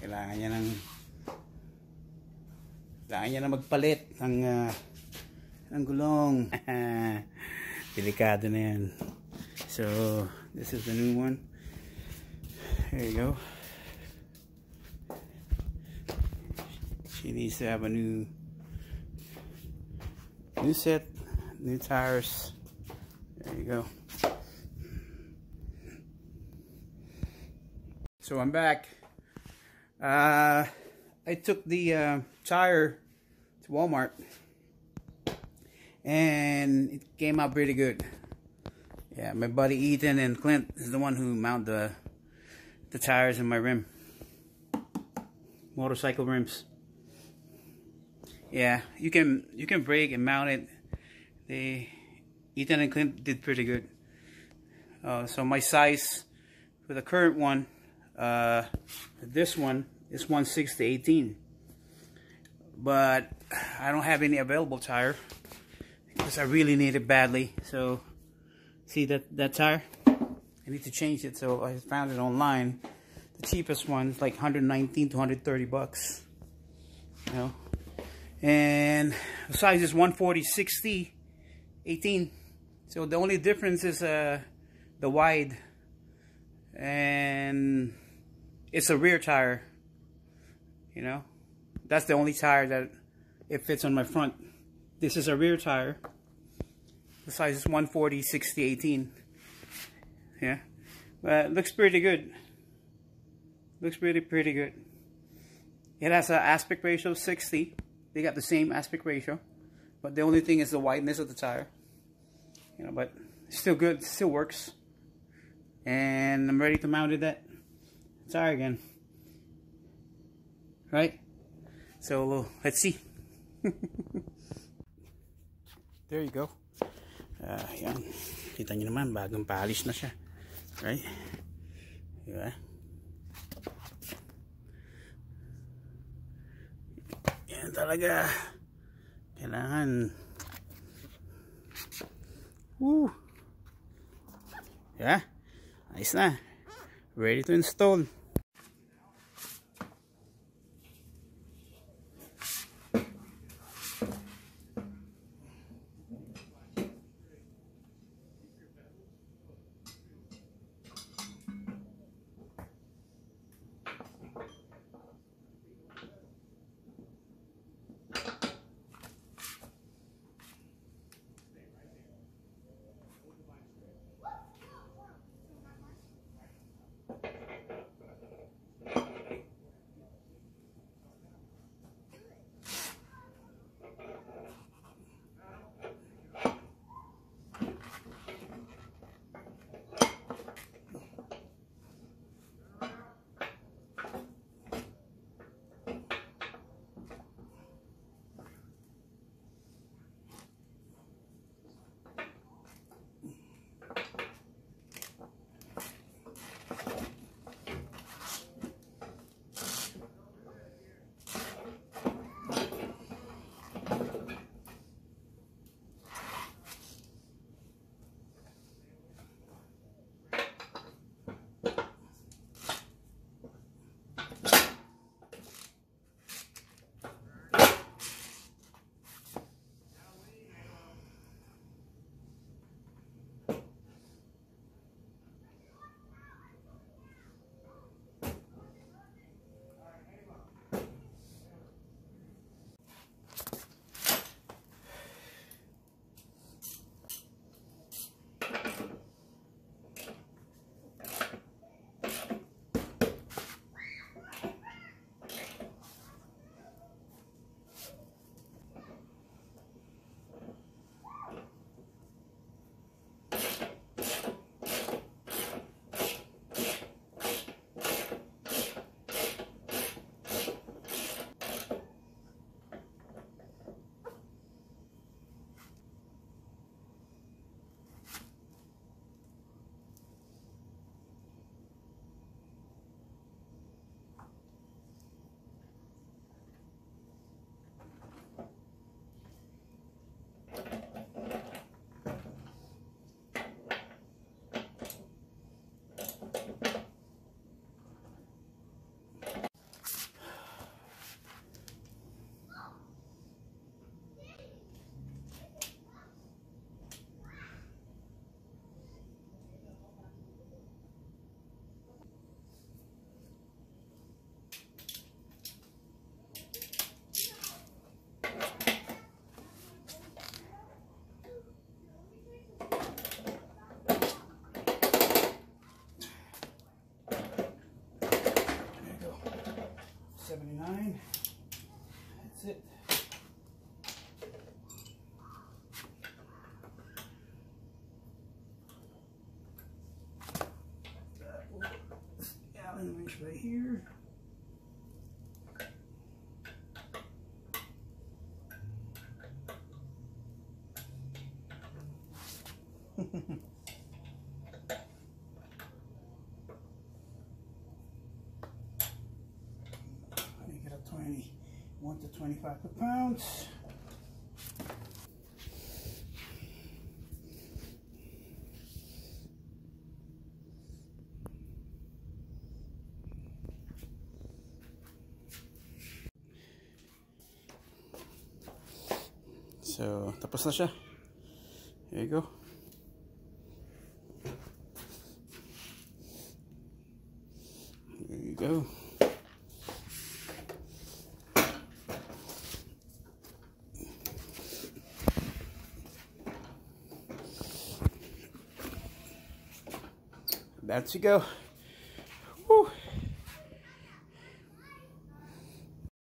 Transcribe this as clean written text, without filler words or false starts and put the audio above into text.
Kailangan niya na magpalit ng gulong. Delikado na yan. So this is the new one. There you go. She needs to have a new set, new tires. There you go. So I'm back. I took the tire to Walmart and it came out pretty good. Yeah, my buddy Ethan and Clint is the one who mount the tires in my rim. Motorcycle rims. Yeah, you can brake and mount it. Ethan and Clint did pretty good. So my size for the current one, this one is 1/6/18, but I don't have any available tire because I really need it badly. So see that tire? I need to change it. So I found it online. The cheapest one is like 119 to 130 bucks. You know, and the size is 140/60/18. So the only difference is the wide, and it's a rear tire. You know, that's the only tire that it fits on my front. This is a rear tire. The size is 140/60/18. Yeah, but it looks pretty good. Looks pretty good. It has an aspect ratio of 60. They got the same aspect ratio, but the only thing is the wideness of the tire. You know, but it's still good. It still works. And I'm ready to mount it that tire again. Right? So let's see. There you go. Yan. Kita nyo naman, bagong polish na siya. Right? Diba? Yan talaga. Kailangan. Woo! Yeah? Nice na. Ready to install. 9. That's it. Allen wrench right here. Make it a 21 to 25 pounds. So, tapos na siya. There you go. There you go. That's you go.